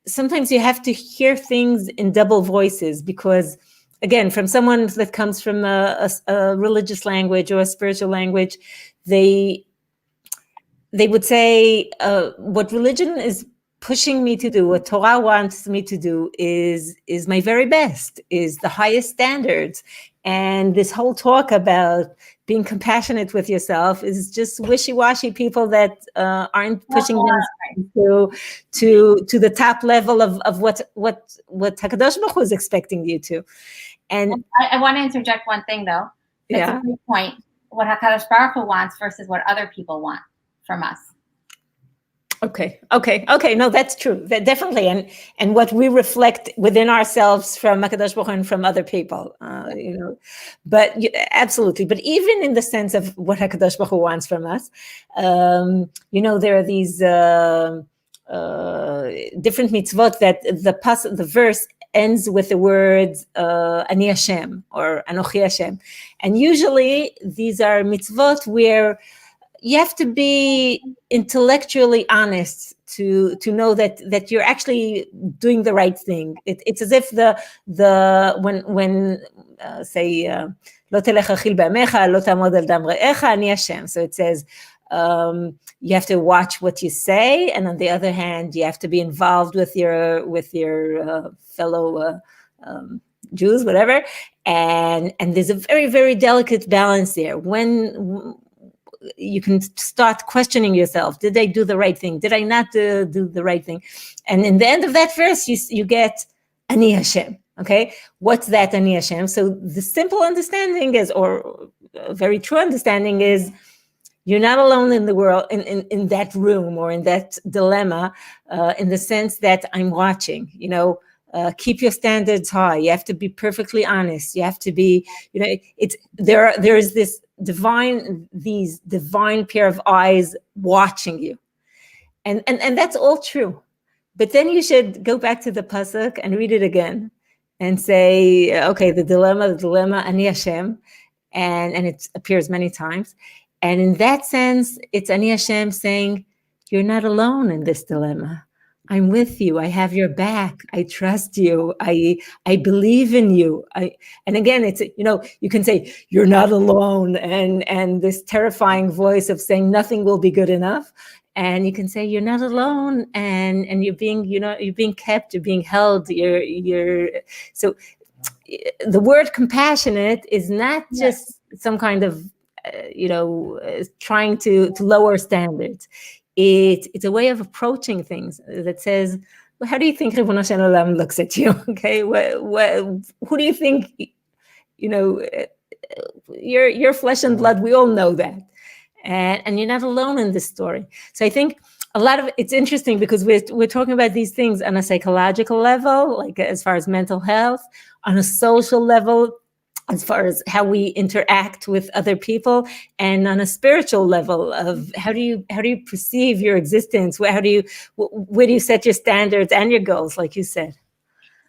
sometimes you have to hear things in double voices, because again, from someone that comes from a religious language or a spiritual language, they would say, what religion is pushing me to do, what Torah wants me to do is my very best, is the highest standards. And this whole talk about being compassionate with yourself is just wishy-washy people that aren't pushing themselves to the top level of what HaKadosh Baruch Hu is expecting you to. And I want to interject one thing, though. That's a good point. What HaKadosh Baruch Hu wants versus what other people want from us. Okay. No, that's true. That definitely, and what we reflect within ourselves from HaKadosh Baruch Hu and from other people, But absolutely. But even in the sense of what HaKadosh Baruch Hu wants from us, there are these different mitzvot that the verse ends with the words Ani Hashem or Anochi Hashem, and usually these are mitzvot where you have to be intellectually honest to know that you're actually doing the right thing. It's as if when say lo telech achil b'amecha, lo tamod al dam re'echa, ani Hashem. So it says you have to watch what you say, and on the other hand, you have to be involved with your fellow Jews, whatever. And there's a very, very delicate balance there. When you can start questioning yourself. Did I do the right thing? Did I not do the right thing? And in the end of that verse, you get Ani Hashem. Okay, what's that Ani Hashem? So the simple understanding is, or a very true understanding is, you're not alone in the world, in that room or in that dilemma, in the sense that I'm watching. Keep your standards high. You have to be perfectly honest. You have to be, there is this divine pair of eyes watching you, and that's all true. But then you should go back to the pasuk and read it again, and say, okay, the dilemma, Ani Hashem, and it appears many times, and in that sense, it's Ani Hashem saying, you're not alone in this dilemma. I'm with you. I have your back. I trust you. I believe in you. And again, it's, you can say you're not alone, and this terrifying voice of saying nothing will be good enough. And you can say you're not alone, and you're being kept, you're being held. So the word compassionate is not just some kind of trying to lower standards. It's a way of approaching things that says, how do you think Ribono Shel Olam looks at you? Okay, who do you think? You're flesh and blood. We all know that, and you're not alone in this story. So I think a lot of it's interesting because we're talking about these things on a psychological level, like as far as mental health, on a social level, as far as how we interact with other people, and on a spiritual level of how do you perceive your existence? Where do you set your standards and your goals, like you said?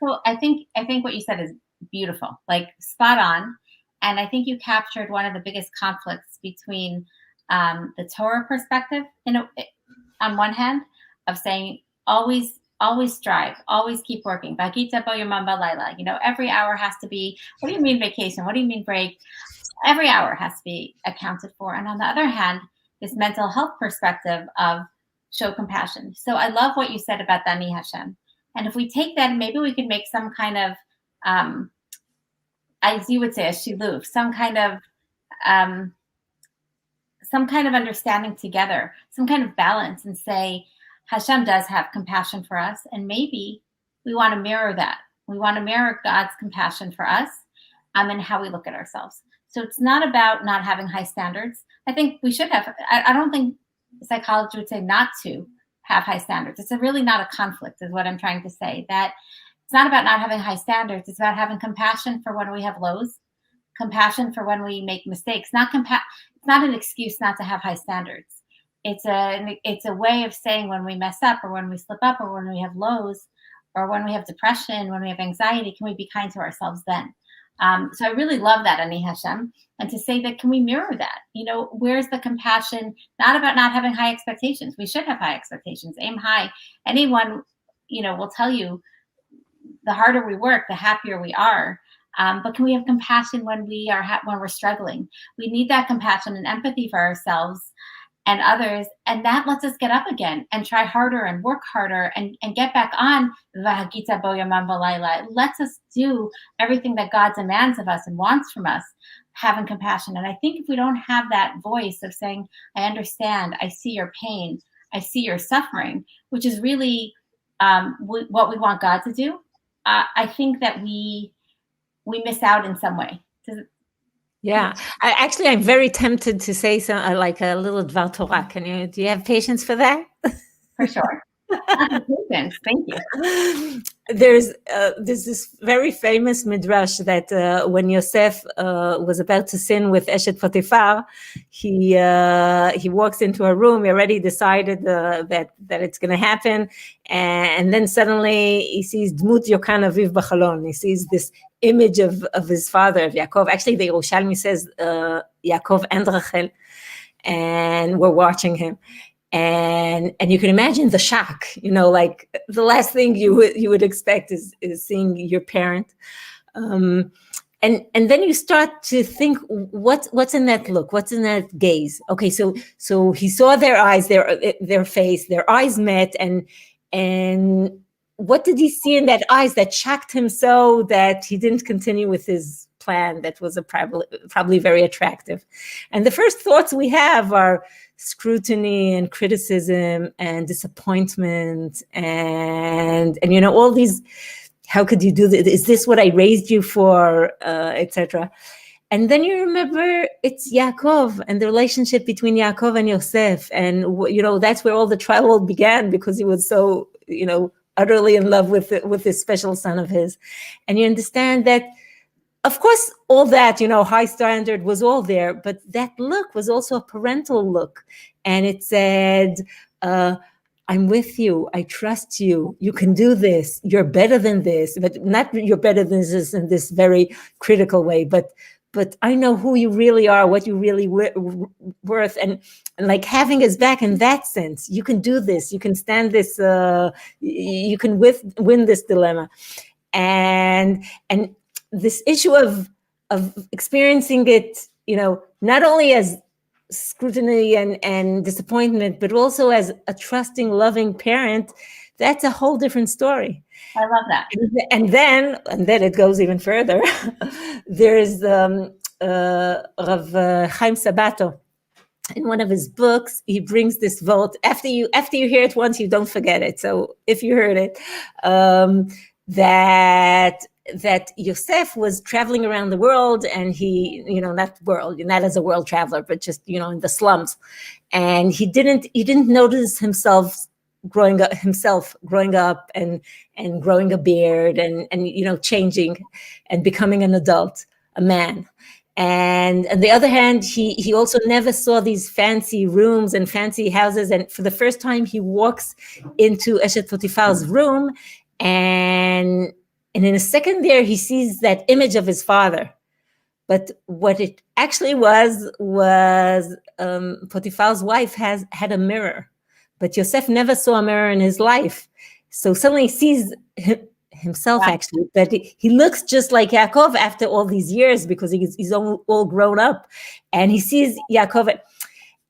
So I think what you said is beautiful, like spot on. And I think you captured one of the biggest conflicts between the Torah perspective, on one hand, of saying always strive, always keep working. Every hour has to be. What do you mean vacation? What do you mean break? Every hour has to be accounted for. And on the other hand, this mental health perspective of show compassion. So I love what you said about Dani Hashem. And if we take that, maybe we could make some kind of, as you would say, a shiluf, some kind of understanding together, some kind of balance, and say Hashem does have compassion for us, and maybe we want to mirror that. We want to mirror God's compassion for us, and how we look at ourselves. So it's not about not having high standards. I think we should have. I don't think psychology would say not to have high standards. It's really not a conflict, is what I'm trying to say. That it's not about not having high standards. It's about having compassion for when we have lows, compassion for when we make mistakes. It's not an excuse not to have high standards. It's a way of saying when we mess up, or when we slip up, or when we have lows, or when we have depression, when we have anxiety, can we be kind to ourselves then? So I really love that, Ani Hashem, and to say that, can we mirror that? Where's the compassion? Not about not having high expectations. We should have high expectations. Aim high. Anyone, will tell you, the harder we work, the happier we are. But can we have compassion when when we're struggling? We need that compassion and empathy for ourselves and others, and that lets us get up again and try harder and work harder and get back on. It lets us do everything that God demands of us and wants from us, having compassion. And I think if we don't have that voice of saying, I understand, I see your pain, I see your suffering, which is really what we want God to do, I think that we miss out in some way. Yeah, I'm very tempted to say some like a little Dvar Torah. Do you have patience for that? For sure. Patience. Thank you. There's this very famous midrash that when Yosef was about to sin with Eshet Potiphar, he walks into a room. He already decided that it's going to happen, and then suddenly he sees Dmut Yokan Aviv B'Chalon. He sees this image of his father, of Yaakov. Actually, the Yerushalmi says Yaakov and Rachel, and we're watching him. And you can imagine the shock, like the last thing you would expect is seeing your parent. And then you start to think, what's in that look? What's in that gaze? Okay, so he saw their eyes, their face, their eyes met, and what did he see in that eyes that shocked him so that he didn't continue with his plan that was probably very attractive? And the first thoughts we have are scrutiny and criticism and disappointment and all these, how could you do this? Is this what I raised you for, etc. And then you remember it's Yaakov and the relationship between Yaakov and Yosef, and that's where all the trial began, because he was so utterly in love with this special son of his. And you understand that, of course, all that, high standard was all there, but that look was also a parental look. And it said, I'm with you, I trust you, you can do this, you're better than this, but not you're better than this in this very critical way, but I know who you really are, what you really worth, and like having his back in that sense. You can do this, you can stand this, you can win this dilemma. And this issue of experiencing it, not only as scrutiny and disappointment, but also as a trusting, loving parent, that's a whole different story. I love that. And then it goes even further. There's Rav Chaim Sabato, in one of his books, he brings this vote. After you hear it once, you don't forget it. So if you heard it, that Yosef was traveling around the world, and he, not as a world traveler, but just, in the slums. And he didn't notice himself growing up and growing a beard and changing and becoming an adult, a man. And on the other hand, he also never saw these fancy rooms and fancy houses. And for the first time, he walks into Eshet Potiphar's room, and in a second there, he sees that image of his father. But what it actually was Potiphar's wife had a mirror, but Yosef never saw a mirror in his life. So suddenly he sees himself, actually, but he looks just like Yaakov after all these years, because he's all grown up, and he sees Yaakov,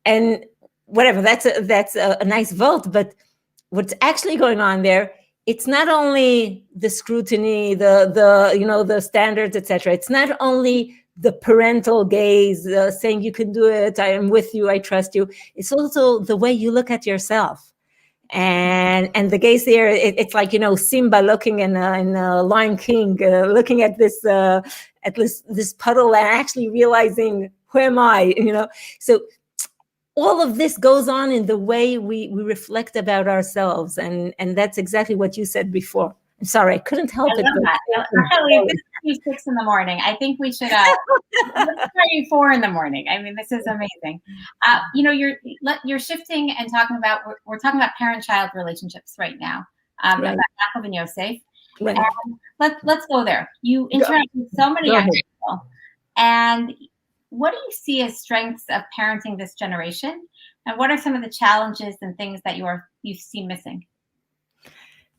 and whatever. That's a nice vote, but what's actually going on there? It's not only the scrutiny, the standards, etc. It's not only the parental gaze saying you can do it, I am with you, I trust you. It's also the way you look at yourself. And the gaze there, it's like, Simba looking in Lion King, looking at this puddle and actually realizing, who am I? So all of this goes on in the way we reflect about ourselves, and that's exactly what you said before. I'm sorry, I couldn't help it. Actually, this is 6 in the morning. I think we should let's try you 4 in the morning. I mean, this is amazing. You're shifting and talking about, we're talking about parent-child relationships right now. About Yaakov and Yosef. Right. And let's go there. You interact with so many young people, and what do you see as strengths of parenting this generation? And what are some of the challenges and things that you see missing?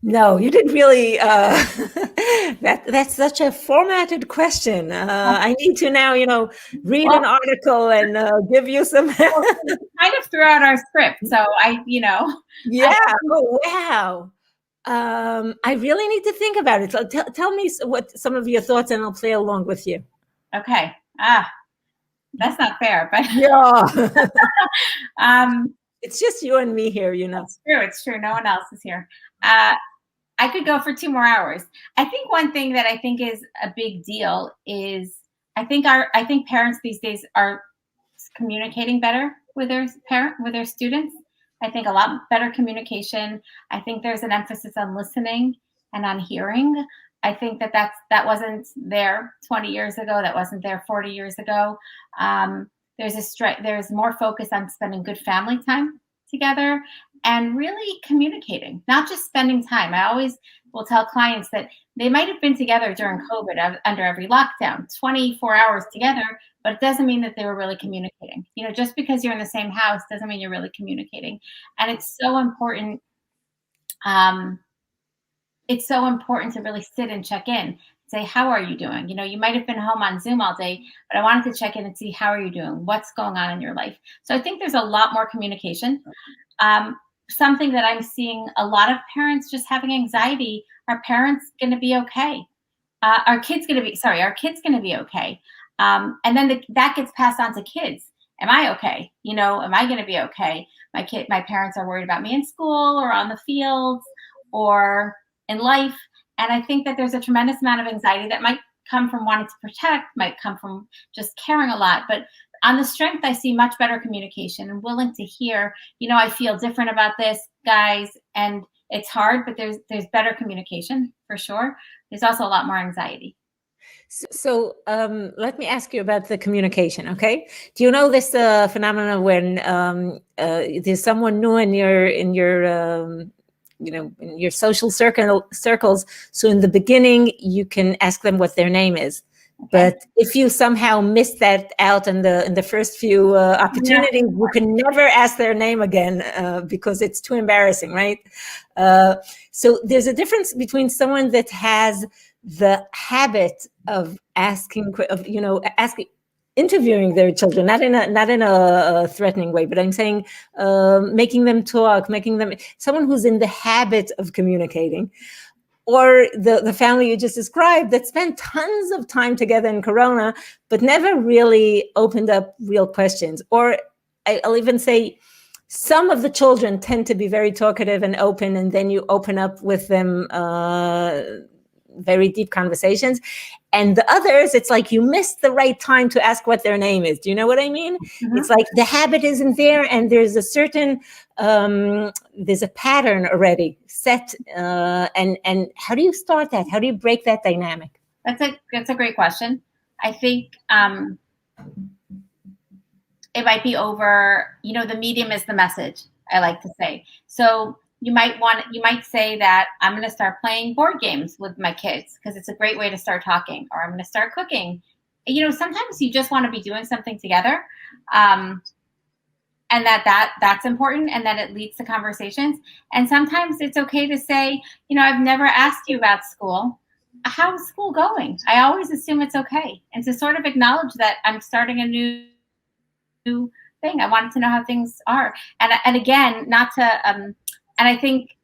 No, you didn't really. That's such a formatted question. I need to now, read an article and give you some. Kind of threw out our script, so Yeah. Oh, wow. I really need to think about it. So tell me what some of your thoughts, and I'll play along with you. Okay. That's not fair, but yeah. It's just you and me here, It's true. No one else is here. I could go for 2 more hours. I think one thing that I think is a big deal is I think parents these days are communicating better with their students. I think a lot better communication. I think there's an emphasis on listening and on hearing. I think that wasn't there 20 years ago. That wasn't there 40 years ago. There's more focus on spending good family time together and really communicating, not just spending time. I always will tell clients that they might have been together during COVID under every lockdown, 24 hours together, but it doesn't mean that they were really communicating. Just because you're in the same house doesn't mean you're really communicating. And it's so important. It's so important to really sit and check in, say, how are you doing? You might have been home on Zoom all day, but I wanted to check in and see, how are you doing? What's going on in your life? So I think there's a lot more communication. Something that I'm seeing a lot of parents just having anxiety. Are parents going to be okay? Are kids going to be okay? And then that gets passed on to kids. Am I okay? Am I going to be okay? My parents are worried about me in school or on the fields or in life. And I think that there's a tremendous amount of anxiety that might come from wanting to protect, might come from just caring a lot. But on the strength, I see much better communication and willing to hear, I feel different about this, guys. And it's hard, but there's better communication for sure. There's also a lot more anxiety. So let me ask you about the communication, okay? Do you know this phenomenon when there's someone new in your social circles? So in the beginning, you can ask them what their name is. Okay. But if you somehow miss that out in the first few opportunities, you can never ask their name again because it's too embarrassing, right? So there's a difference between someone that has the habit of interviewing their children, not in a threatening way, but I'm saying making them talk, someone who's in the habit of communicating. Or the family you just described that spent tons of time together in Corona, but never really opened up real questions. Or I'll even say some of the children tend to be very talkative and open, and then you open up with them very deep conversations. And the others, it's like you missed the right time to ask what their name is. Do you know what I mean? Mm-hmm. It's like the habit isn't there, and there's a certain there's a pattern already set. And how do you start that? How do you break that dynamic? That's a great question. I think it might be over, the medium is the message, I like to say. So you might say that I'm going to start playing board games with my kids because it's a great way to start talking, or I'm going to start cooking. Sometimes you just want to be doing something together. And that's important, and that it leads to conversations. And sometimes it's okay to say, I've never asked you about school. How's school going? I always assume it's okay. And to sort of acknowledge that I'm starting a new thing. I wanted to know how things are. And again, not to, and I think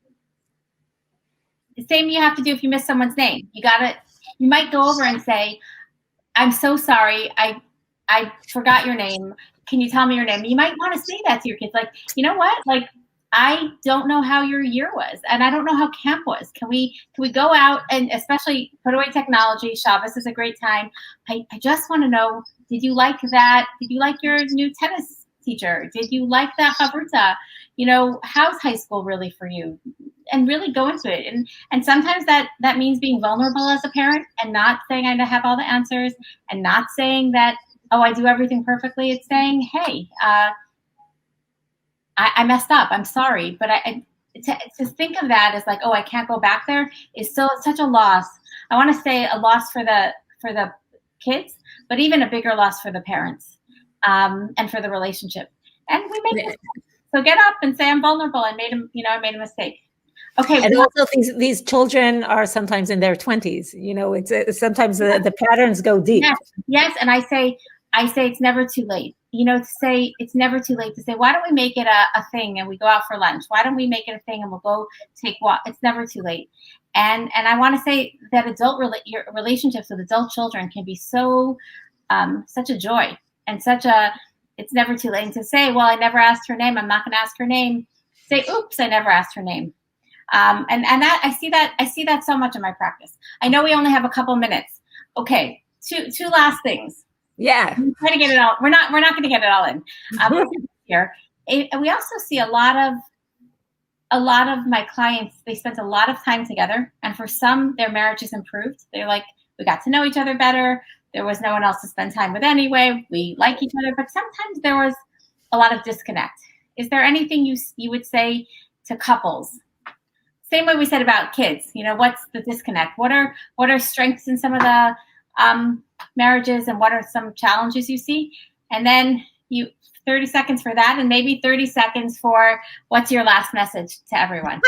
the same you have to do if you miss someone's name. You might go over and say, I'm so sorry. I forgot your name. Can you tell me your name? You might want to say that to your kids. Like, you know what? Like, I don't know how your year was, and I don't know how camp was. Can we go out and especially put away technology? Shabbos is a great time. I just want to know, did you like that? Did you like your new tennis teacher? Did you like that chavruta? How's high school really for you? And really go into it. And sometimes that means being vulnerable as a parent and not saying I have all the answers, and not saying that, oh, I do everything perfectly. It's saying, hey, I messed up. I'm sorry. But to think of that as like, oh, I can't go back there is still such a loss. I want to say a loss for the kids, but even a bigger loss for the parents, and for the relationship. And we make mistakes. So get up and say, I'm vulnerable. I made a mistake. Okay. And also these children are sometimes in their 20s. It's sometimes the patterns go deep. Yes. And I say it's never too late. To say it's never too late to say, why don't we make it a thing and we go out for lunch? Why don't we make it a thing and we'll go take walk? It's never too late. And I want to say that your relationships with adult children can be so such a joy and it's never too late. And to say, well, I never asked her name. I'm not going to ask her name. Say, oops, I never asked her name. And that I see that so much in my practice. I know we only have a couple minutes. Okay, two last things. Yeah, we try to get it all. We're not going to get it all in here. And we also see a lot of my clients. They spent a lot of time together, and for some, their marriage is improved. They're like, we got to know each other better. There was no one else to spend time with anyway. We like each other, but sometimes there was a lot of disconnect. Is there anything you would say to couples? Same way we said about kids. What's the disconnect? What are strengths in some of the marriages, and what are some challenges you see? And then 30 seconds for that, and maybe 30 seconds for what's your last message to everyone.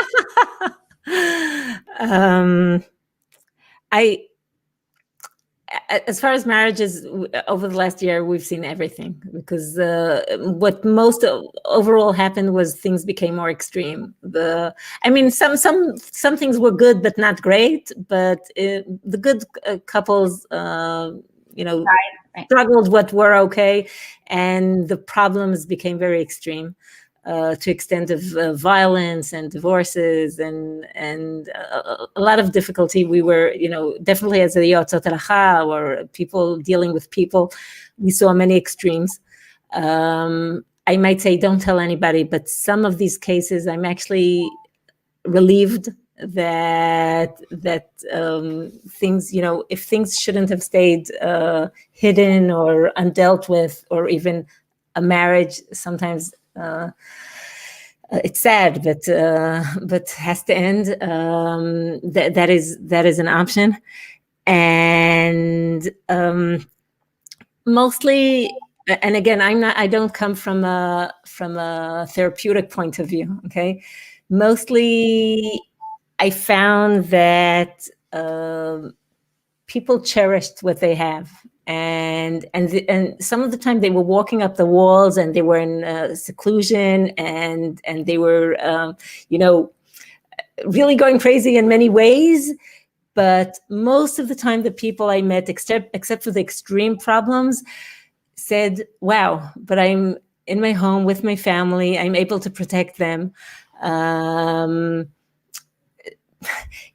As far as marriages, over the last year, we've seen everything, because what most overall happened was things became more extreme. Some things were good, but not great. But the good couples, struggled what were okay, and the problems became very extreme. To extent of violence and divorces and a lot of difficulty. We were, definitely as a yotzot halacha, or people dealing with people, we saw many extremes. I might say, don't tell anybody, but some of these cases, I'm actually relieved that things, if things shouldn't have stayed hidden or undealt with, or even a marriage, sometimes it's sad, but has to end. That is an option, and mostly. And again, I don't come from a therapeutic point of view. Okay, mostly I found that people cherished what they have. And some of the time they were walking up the walls, and they were in seclusion, and they were, really going crazy in many ways. But most of the time, the people I met, except for the extreme problems, said, "Wow, but I'm in my home with my family. I'm able to protect them.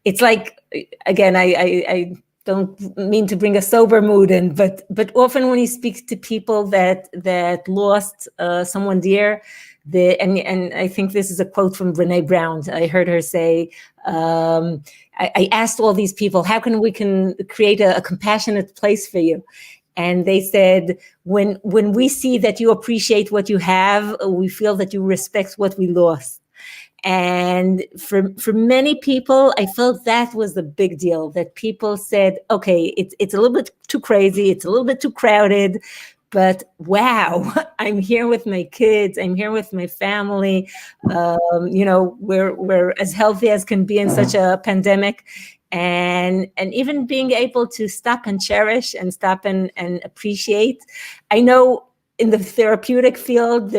It's like, again, I don't mean to bring a sober mood in, but often when you speak to people that lost someone dear, and I think this is a quote from Brene Brown. I heard her say, I asked all these people, how can we create a compassionate place for you? And they said, when we see that you appreciate what you have, we feel that you respect what we lost. And for many people, I felt that was the big deal, that people said, okay, it's a little bit too crazy, it's a little bit too crowded, but wow, I'm here with my kids, I'm here with my family. We're as healthy as can be in such a pandemic. And even being able to stop and cherish and stop and appreciate. I know in the therapeutic field,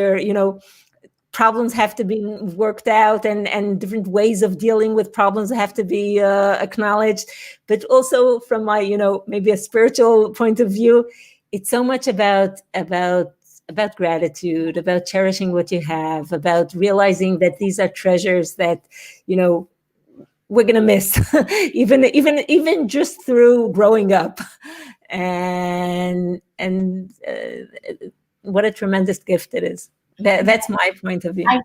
problems have to be worked out, and different ways of dealing with problems have to be acknowledged. But also from my, maybe a spiritual point of view, it's so much about gratitude, about cherishing what you have, about realizing that these are treasures that, we're going to miss, even just through growing up. And what a tremendous gift it is. That's my point of view. I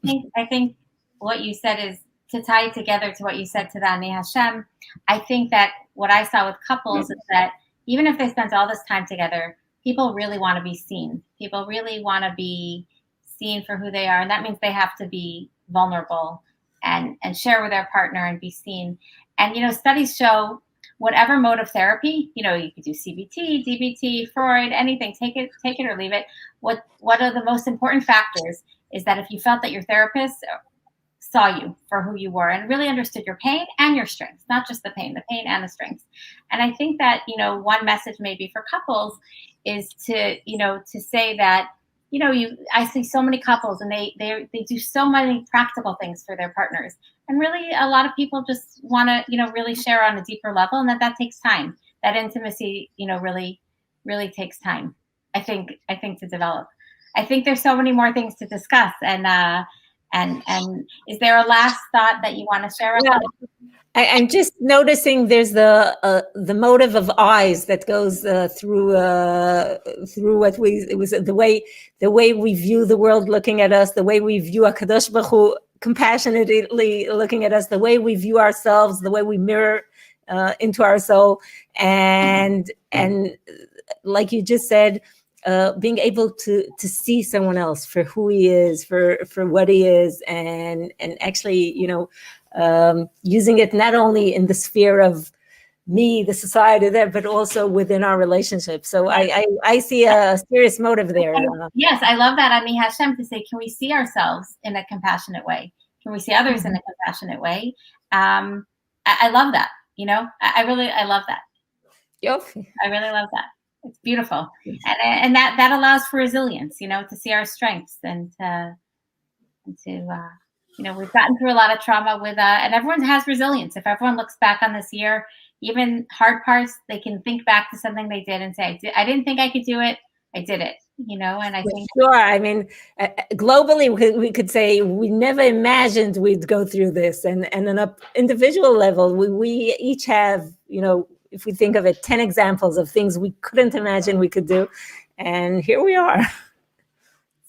think what you said is, to tie it together to what you said to the Ani Hashem. I think that what I saw with couples is that even if they spent all this time together, people really want to be seen. People really want to be seen for who they are. And that means they have to be vulnerable and share with their partner and be seen. And, studies show whatever mode of therapy, you could do CBT, DBT, Freud, anything, take it or leave it. What are the most important factors is that if you felt that your therapist saw you for who you were and really understood your pain and your strengths, not just the pain and the strengths. And I think that, one message maybe for couples is to say that, I see so many couples and they do so many practical things for their partners. And really a lot of people just want to, really share on a deeper level, and that takes time. That intimacy, really, really takes time, I think to develop. I think there's so many more things to discuss. And is there a last thought that you want to share? Yeah. I'm just noticing there's the motive of eyes that goes through what it was the way we view the world looking at us, the way we view HaKadosh Baruch Hu compassionately looking at us, the way we view ourselves, the way we mirror into our soul, and like you just said, being able to see someone else for who he is, for what he is, and actually, using it not only in the sphere of me, the society there, but also within our relationship. So I see a serious motive there. Yes, I love that. Ani Hashem, to say, can we see ourselves in a compassionate way? Can we see others in a compassionate way? I love that. I love that. I really love that. It's beautiful. And that allows for resilience, to see our strengths and to we've gotten through a lot of trauma with, and everyone has resilience. If everyone looks back on this year, even hard parts, they can think back to something they did and say, I didn't think I could do it. I did it, and I think. Sure. I mean, globally, we could say we never imagined we'd go through this. And on an individual level, we each have, if we think of it, 10 examples of things we couldn't imagine we could do. And here we are.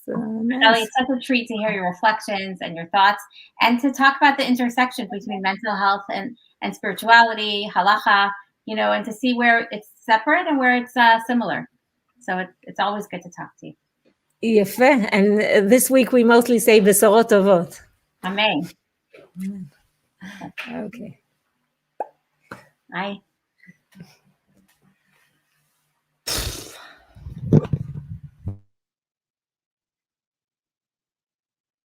So, nice. Ellie, it's such a treat to hear your reflections and your thoughts, and to talk about the intersection between mental health and spirituality, halacha, and to see where it's separate and where it's similar. So it's always good to talk to you. Yefeh. And this week we mostly say besorot tovot. Amen. Okay. Bye.